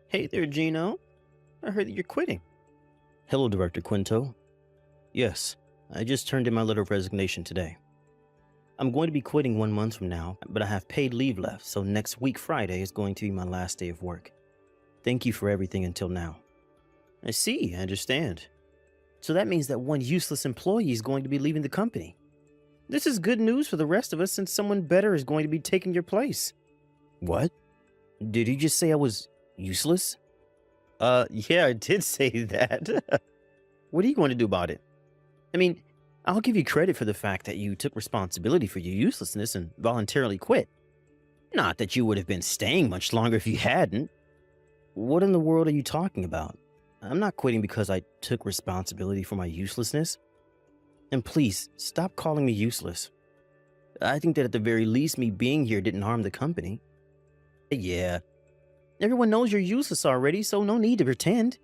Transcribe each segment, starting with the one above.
Hey there, Gino. I heard that you're quitting. Hello, Director Quinto. Yes, I just turned in my letter of resignation today. I'm going to be quitting 1 month from now, but I have paid leave left, so next week Friday is going to be my last day of work. Thank you for everything until now. I see, I understand. So that means that one useless employee is going to be leaving the company. This is good news for the rest of us since someone better is going to be taking your place. What? Did you just say I was useless? Yeah, I did say that. What are you going to do about it? I mean, I'll give you credit for the fact that you took responsibility for your uselessness and voluntarily quit. Not that you would have been staying much longer if you hadn't. What in the world are you talking about? I'm not quitting because I took responsibility for my uselessness. And please, stop calling me useless. I think that at the very least, me being here didn't harm the company. Yeah, everyone knows you're useless already, so no need to pretend.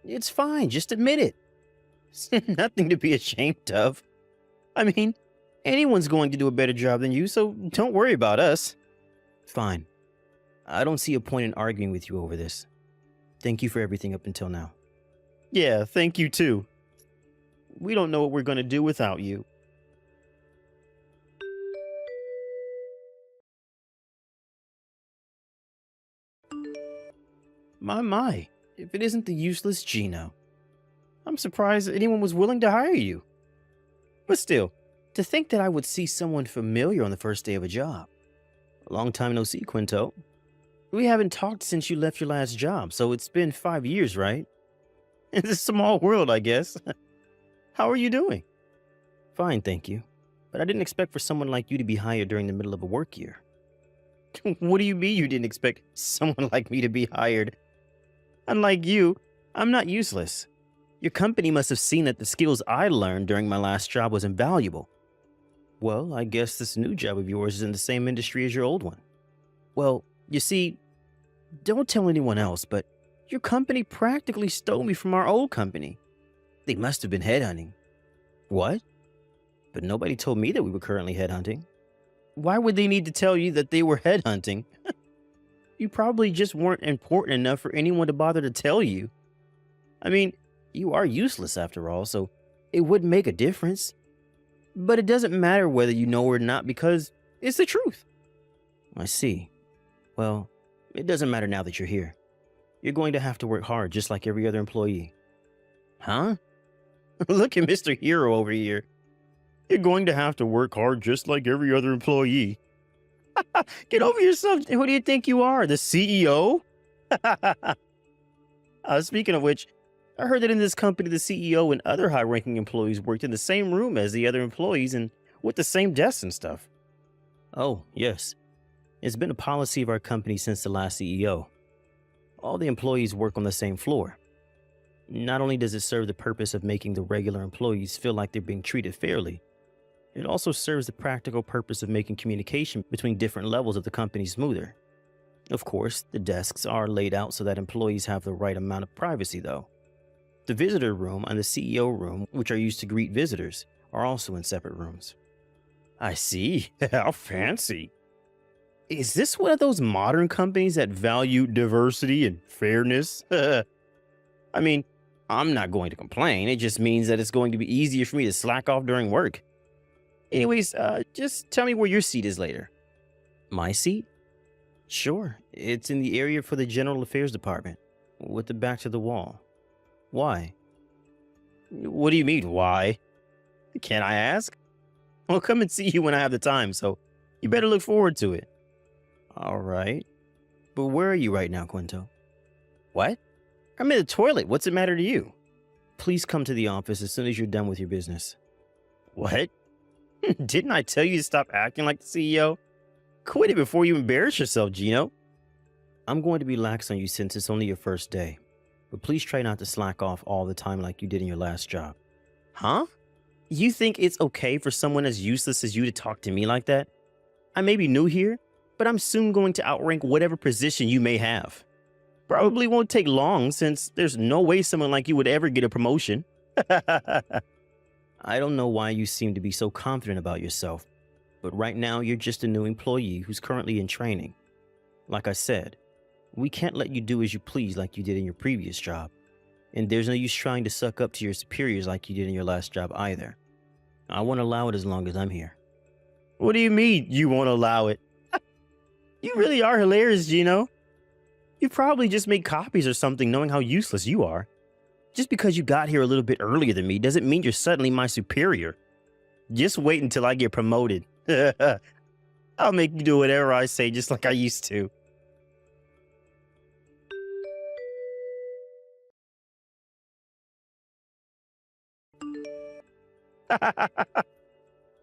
It's fine, just admit it. It's nothing to be ashamed of. I mean, anyone's going to do a better job than you, so don't worry about us. Fine. I don't see a point in arguing with you over this. Thank you for everything up until now. Yeah, thank you too. We don't know what we're going to do without you. My, if it isn't the useless Gino. I'm surprised that anyone was willing to hire you. But still, to think that I would see someone familiar on the first day of a job. Long time no see, Quinto. We haven't talked since you left your last job, so it's been 5 years, right? It's a small world, I guess. How are you doing? Fine, thank you. But I didn't expect for someone like you to be hired during the middle of a work year. What do you mean you didn't expect someone like me to be hired? Unlike you, I'm not useless. Your company must have seen that the skills I learned during my last job was invaluable. Well, I guess this new job of yours is in the same industry as your old one. Well, you see, don't tell anyone else, but your company practically stole me from our old company. They must have been headhunting. What? But nobody told me that we were currently headhunting. Why would they need to tell you that they were headhunting? You probably just weren't important enough for anyone to bother to tell you. I mean, you are useless after all, so it wouldn't make a difference. But it doesn't matter whether you know or not because it's the truth. I see. Well, it doesn't matter now that you're here. You're going to have to work hard just like every other employee. Huh? Look at Mr. Hero over here. You're going to have to work hard just like every other employee. Get over yourself. Who do you think you are? The CEO? Speaking of which, I heard that in this company, the CEO and other high ranking employees worked in the same room as the other employees and with the same desks and stuff. Oh, yes. It's been a policy of our company since the last CEO. All the employees work on the same floor. Not only does it serve the purpose of making the regular employees feel like they're being treated fairly, it also serves the practical purpose of making communication between different levels of the company smoother. Of course, the desks are laid out so that employees have the right amount of privacy, though. The visitor room and the CEO room, which are used to greet visitors, are also in separate rooms. I see. How fancy. Is this one of those modern companies that value diversity and fairness? I mean, I'm not going to complain. It just means that it's going to be easier for me to slack off during work. Anyways, just tell me where your seat is later. My seat? Sure, it's in the area for the General Affairs Department, with the back to the wall. Why? What do you mean, why? Can I ask? I'll come and see you when I have the time, so you better look forward to it. All right. But where are you right now, Quinto? What? I'm in the toilet. What's the matter to you? Please come to the office as soon as you're done with your business. What? Didn't I tell you to stop acting like the CEO? Quit it before you embarrass yourself, Gino. I'm going to be lax on you since it's only your first day, but please try not to slack off all the time like you did in your last job. Huh? You think it's okay for someone as useless as you to talk to me like that? I may be new here, but I'm soon going to outrank whatever position you may have. Probably won't take long since there's no way someone like you would ever get a promotion. I don't know why you seem to be so confident about yourself, but right now you're just a new employee who's currently in training. Like I said, We can't let you do as you please like you did in your previous job. And there's no use trying to suck up to your superiors like you did in your last job either. I won't allow it as long as I'm here. What do you mean you won't allow it? You really are hilarious, Gino. You probably just made copies or something knowing how useless you are. Just because you got here a little bit earlier than me doesn't mean you're suddenly my superior. Just wait until I get promoted. I'll make you do whatever I say just like I used to.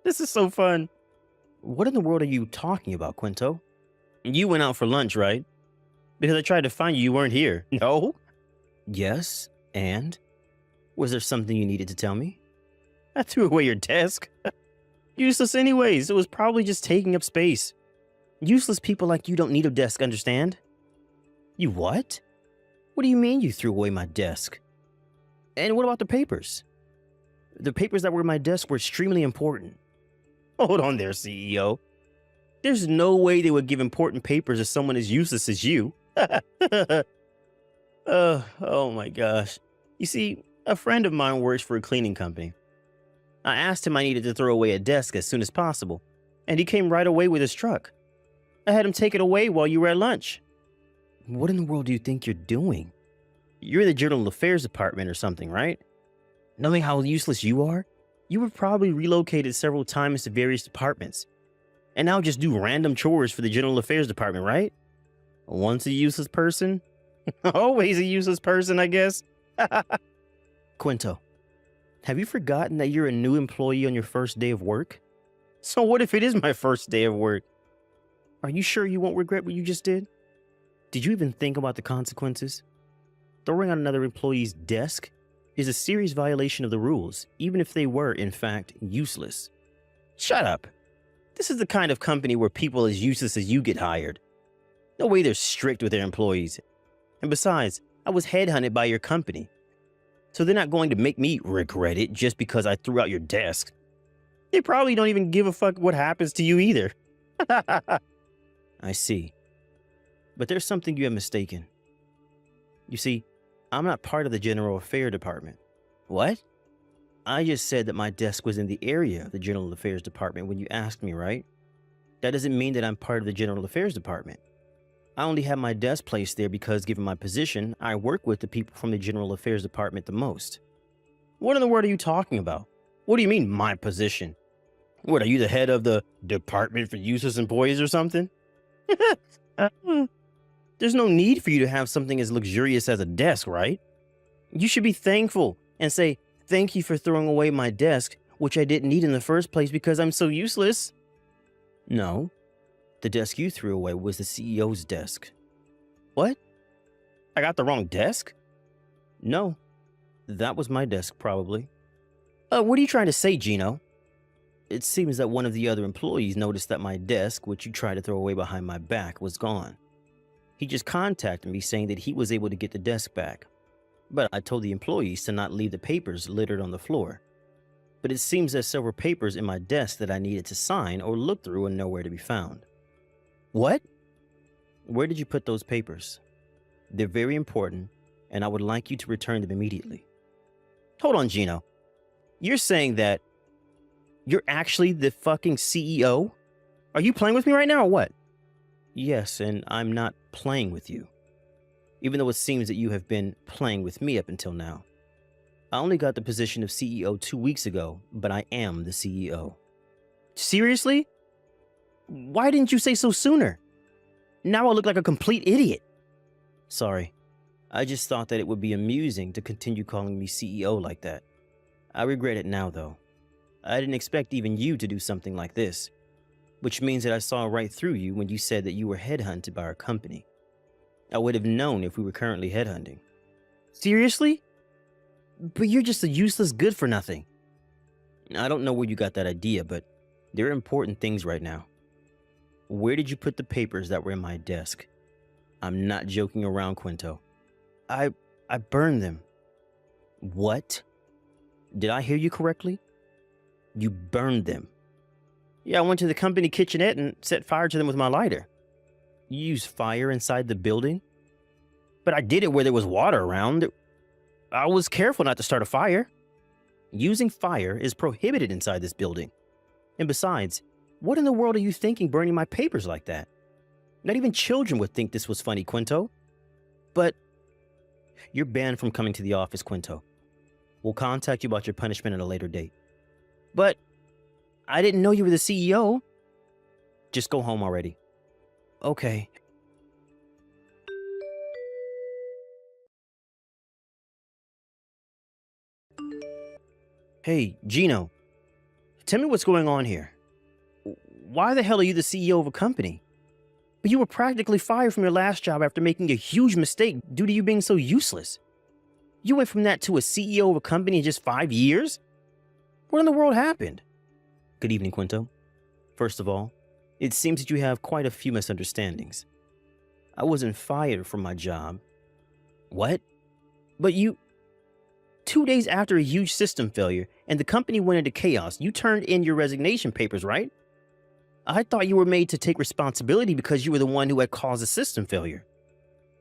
This is so fun. What in the world are you talking about, Quinto? You went out for lunch, right? Because I tried to find you, you weren't here. No? Yes, and? Was there something you needed to tell me? I threw away your desk. Useless anyways. It was probably just taking up space. Useless people like you don't need a desk, understand? You what? What do you mean you threw away my desk? And what about the papers? The papers that were in my desk were extremely important. Hold on there, CEO. There's no way they would give important papers to someone as useless as you. Oh my gosh. You see, a friend of mine works for a cleaning company. I asked him I needed to throw away a desk as soon as possible, and he came right away with his truck. I had him take it away while you were at lunch. What in the world do you think you're doing? You're in the General Affairs Department or something, right? Knowing how useless you are, you were probably relocated several times to various departments. And now just do random chores for the General Affairs Department, right? Once a useless person, always a useless person, I guess. Quinto, have you forgotten that you're a new employee on your first day of work? So what if it is my first day of work? Are you sure you won't regret what you just did? Did you even think about the consequences? Throwing on another employee's desk is a serious violation of the rules, even if they were, in fact, useless. Shut up. This is the kind of company where people as useless as you get hired. No way they're strict with their employees. And besides, I was headhunted by your company. So they're not going to make me regret it just because I threw out your desk. They probably don't even give a fuck what happens to you either. I see. But there's something you have mistaken. You see, I'm not part of the General Affairs Department. What? I just said that my desk was in the area of the General Affairs Department when you asked me, right? That doesn't mean that I'm part of the General Affairs Department. I only have my desk placed there because, given my position, I work with the people from the General Affairs Department the most. What in the world are you talking about? What do you mean, my position? What, are you the head of the Department for Useless Employees or something? There's no need for you to have something as luxurious as a desk, right? You should be thankful and say, thank you for throwing away my desk, which I didn't need in the first place because I'm so useless. No. The desk you threw away was the CEO's desk. What? I got the wrong desk? No. That was my desk, probably. What are you trying to say, Gino? It seems that one of the other employees noticed that my desk, which you tried to throw away behind my back, was gone. He just contacted me saying that he was able to get the desk back. But I told the employees to not leave the papers littered on the floor. But it seems there's several papers in my desk that I needed to sign or look through and nowhere to be found. What? Where did you put those papers? They're very important, and I would like you to return them immediately. Hold on, Gino. You're saying that you're actually the fucking CEO? Are you playing with me right now or what? Yes, and I'm not playing with you. Even though it seems that you have been playing with me up until now. I only got the position of CEO 2 weeks ago, but I am the CEO. Seriously? Why didn't you say so sooner? Now I look like a complete idiot. Sorry. I just thought that it would be amusing to continue calling me CEO like that. I regret it now, though. I didn't expect even you to do something like this, which means that I saw right through you when you said that you were headhunted by our company. I would have known if we were currently headhunting. Seriously? But you're just a useless good-for-nothing. I don't know where you got that idea, but there are important things right now. Where did you put the papers that were in my desk? I'm not joking around, Quinto. I burned them. What? Did I hear you correctly? You burned them. Yeah, I went to the company kitchenette and set fire to them with my lighter. You used fire inside the building? but I did it where there was water around. I was careful not to start a fire. Using fire is prohibited inside this building. And besides, what in the world are you thinking burning my papers like that? Not even children would think this was funny, Quinto. But you're banned from coming to the office, Quinto. We'll contact you about your punishment at a later date. But I didn't know you were the CEO. Just go home already. Okay. Hey, Gino. Tell me what's going on here. Why the hell are you the CEO of a company? But you were practically fired from your last job after making a huge mistake due to you being so useless. You went from that to a CEO of a company in just 5 years? What in the world happened? Good evening, Quinto. First of all, it seems that you have quite a few misunderstandings. I wasn't fired from my job. What? But you... 2 days after a huge system failure and the company went into chaos, you turned in your resignation papers, right? I thought you were made to take responsibility because you were the one who had caused the system failure.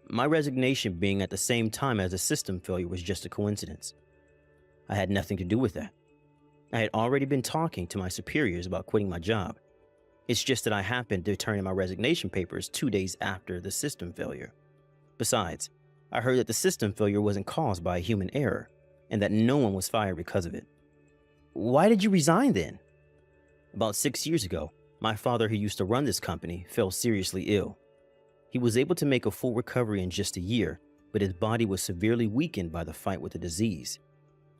My resignation being at the same time as the system failure was just a coincidence. I had nothing to do with that. I had already been talking to my superiors about quitting my job. It's just that I happened to turn in my resignation papers 2 days after the system failure. Besides, I heard that the system failure wasn't caused by a human error, and that no one was fired because of it. Why did you resign then? About 6 years ago, my father, who used to run this company, fell seriously ill. He was able to make a full recovery in just a year, but his body was severely weakened by the fight with the disease,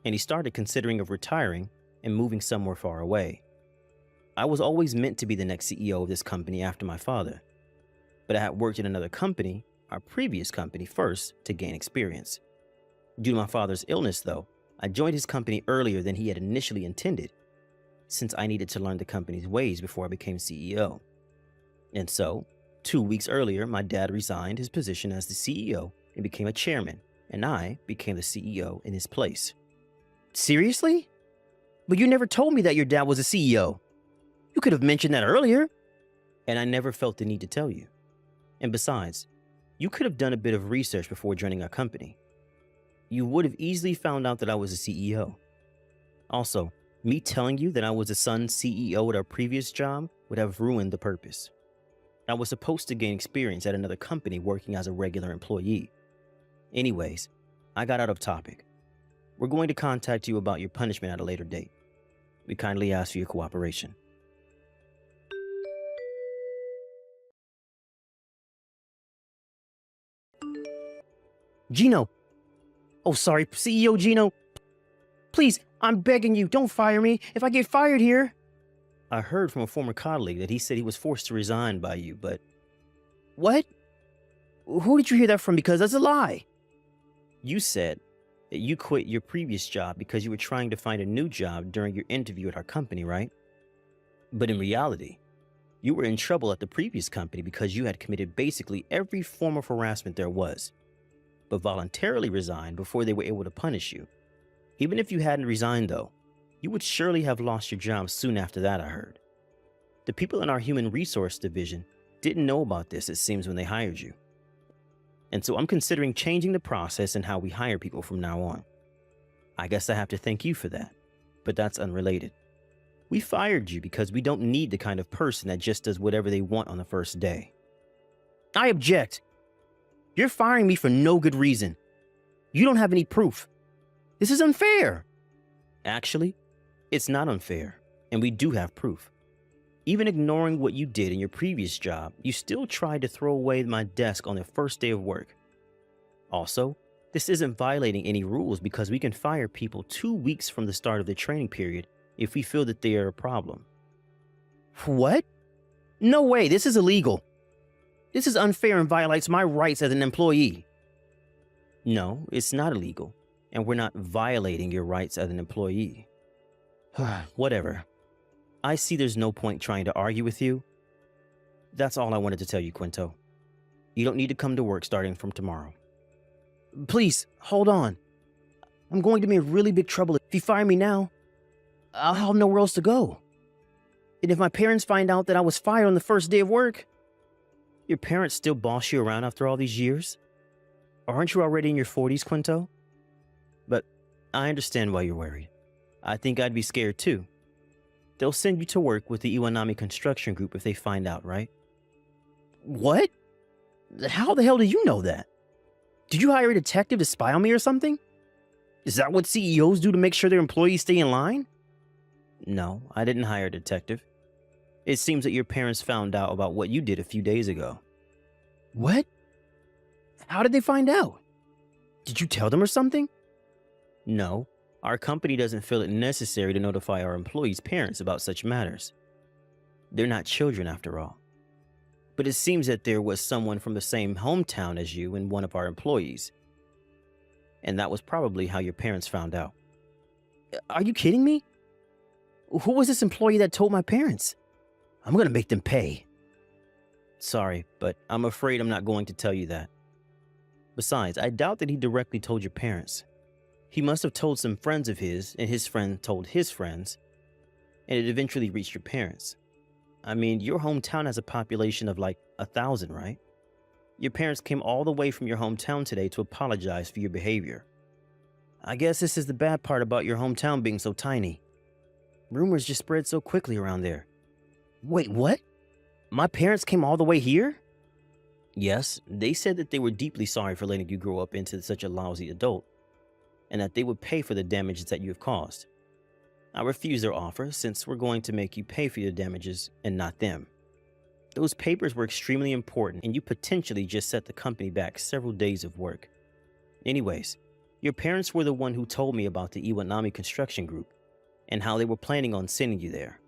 and he started considering of retiring and moving somewhere far away. I was always meant to be the next CEO of this company after my father, but I had worked in another company, our previous company, first to gain experience. Due to my father's illness, though, I joined his company earlier than he had initially intended, since I needed to learn the company's ways before I became CEO. And so, 2 weeks earlier, my dad resigned his position as the CEO and became a chairman, and I became the CEO in his place. Seriously? But you never told me that your dad was a CEO. You could have mentioned that earlier. And I never felt the need to tell you. And besides, you could have done a bit of research before joining our company. You would have easily found out that I was a CEO. Also, me telling you that I was the son's CEO at our previous job would have ruined the purpose. I was supposed to gain experience at another company working as a regular employee. Anyways, I got out of topic. We're going to contact you about your punishment at a later date. We kindly ask for your cooperation. Gino! Oh, sorry, CEO Gino. Please, I'm begging you, don't fire me. If I get fired here... I heard from a former colleague that he said he was forced to resign by you, but... What? Who did you hear that from? Because that's a lie. You said that you quit your previous job because you were trying to find a new job during your interview at our company, right? But in reality, you were in trouble at the previous company because you had committed basically every form of harassment there was, but voluntarily resigned before they were able to punish you. Even if you hadn't resigned, though, you would surely have lost your job soon after that, I heard. The people in our human resource division didn't know about this, it seems, when they hired you. And so I'm considering changing the process and how we hire people from now on. I guess I have to thank you for that, but that's unrelated. We fired you because we don't need the kind of person that just does whatever they want on the first day. I object. You're firing me for no good reason. You don't have any proof. This is unfair. Actually, it's not unfair, and we do have proof. Even ignoring what you did in your previous job, you still tried to throw away my desk on the first day of work. Also, this isn't violating any rules because we can fire people 2 weeks from the start of the training period if we feel that they are a problem. What? No way, this is illegal. This is unfair and violates my rights as an employee. No, it's not illegal, and we're not violating your rights as an employee. Whatever. I see there's no point trying to argue with you. That's all I wanted to tell you, Quinto. You don't need to come to work starting from tomorrow. Please, hold on. I'm going to be in really big trouble. If you fire me now, I'll have nowhere else to go. And if my parents find out that I was fired on the first day of work... Your parents still boss you around after all these years? Aren't you already in your 40s, Quinto? But I understand why you're worried. I think I'd be scared too. They'll send you to work with the Iwanami construction group if they find out, right? What? How the hell do you know that? Did you hire a detective to spy on me or something? Is that what CEOs do to make sure their employees stay in line? No, I didn't hire a detective. It seems that your parents found out about what you did a few days ago. What? How did they find out? Did you tell them or something? No, our company doesn't feel it necessary to notify our employees' parents about such matters. They're not children after all. But it seems that there was someone from the same hometown as you and one of our employees. And that was probably how your parents found out. Are you kidding me? Who was this employee that told my parents? I'm gonna make them pay. Sorry, but I'm afraid I'm not going to tell you that. Besides, I doubt that he directly told your parents. He must have told some friends of his, and his friend told his friends, and it eventually reached your parents. I mean, your hometown has a population of like 1,000, right? Your parents came all the way from your hometown today to apologize for your behavior. I guess this is the bad part about your hometown being so tiny. Rumors just spread so quickly around there. Wait, what? My parents came all the way here? Yes, they said that they were deeply sorry for letting you grow up into such a lousy adult, and that they would pay for the damages that you have caused. I refuse their offer since we're going to make you pay for your damages and not them. Those papers were extremely important, and you potentially just set the company back several days of work. Anyways, your parents were the one who told me about the Iwanami construction group and how they were planning on sending you there.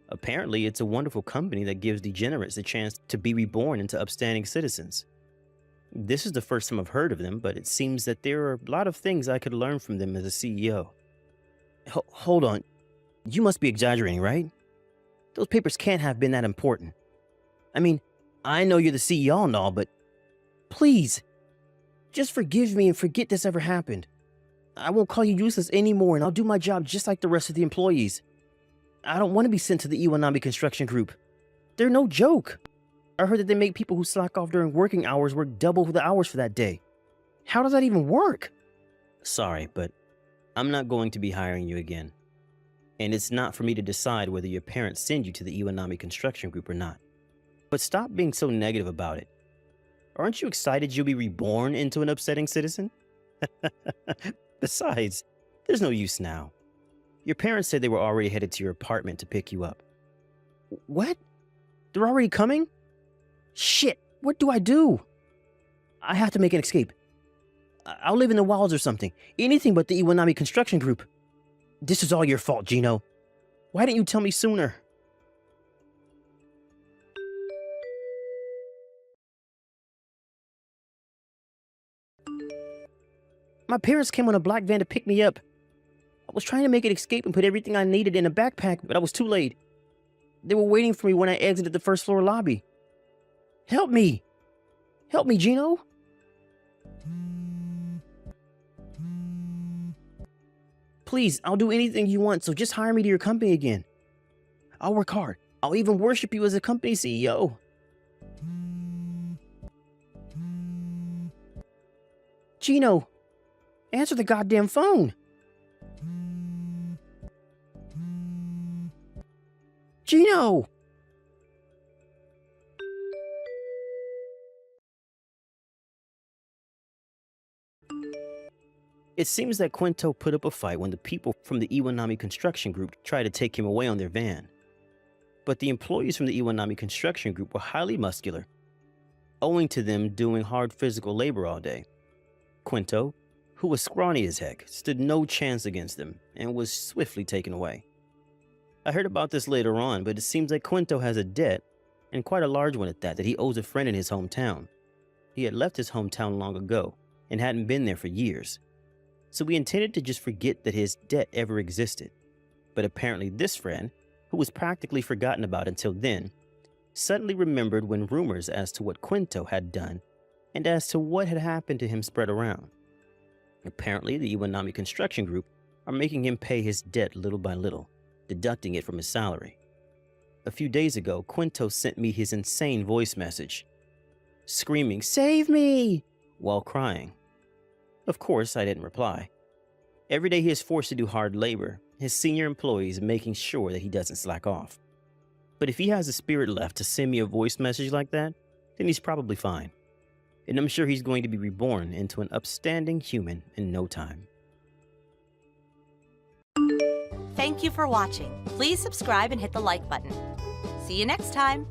Apparently, it's a wonderful company that gives degenerates a chance to be reborn into upstanding citizens. This is the first time I've heard of them, but it seems that there are a lot of things I could learn from them as a CEO. Hold on. You must be exaggerating, right? Those papers can't have been that important. I mean, I know you're the CEO and all, but please, just forgive me and forget this ever happened. I won't call you useless anymore, and I'll do my job just like the rest of the employees. I don't want to be sent to the Iwanami construction group. They're no joke. I heard that they make people who slack off during working hours work double the hours for that day. How does that even work? Sorry, but I'm not going to be hiring you again. And it's not for me to decide whether your parents send you to the Iwanami construction group or not. But stop being so negative about it. Aren't you excited you'll be reborn into an upsetting citizen? Besides, there's no use now. Your parents said they were already headed to your apartment to pick you up. What? They're already coming? Shit, what do I do? I have to make an escape. I'll live in the wilds or something. Anything but the Iwanami construction group. This is all your fault, Gino. Why didn't you tell me sooner? My parents came on a black van to pick me up. I was trying to make an escape and put everything I needed in a backpack, but I was too late. They were waiting for me when I exited the first floor lobby. Help me! Help me, Gino! Please, I'll do anything you want, so just hire me to your company again. I'll work hard. I'll even worship you as a company CEO. Gino, answer the goddamn phone. Gino! It seems that Quinto put up a fight when the people from the Iwanami construction group tried to take him away on their van. But the employees from the Iwanami construction group were highly muscular, owing to them doing hard physical labor all day. Quinto, who was scrawny as heck, stood no chance against them and was swiftly taken away. I heard about this later on, but it seems like Quinto has a debt, and quite a large one at that he owes a friend in his hometown. He had left his hometown long ago and hadn't been there for years. So we intended to just forget that his debt ever existed. But apparently this friend, who was practically forgotten about until then, suddenly remembered when rumors as to what Quinto had done and as to what had happened to him spread around. Apparently the Iwanami construction group are making him pay his debt little by little, deducting it from his salary. A few days ago, Quinto sent me his insane voice message, screaming, "Save me!" while crying. Of course, I didn't reply. Every day he is forced to do hard labor, his senior employees making sure that he doesn't slack off. But if he has the spirit left to send me a voice message like that, then he's probably fine. And I'm sure he's going to be reborn into an upstanding human in no time. Thank you for watching. Please subscribe and hit the like button. See you next time.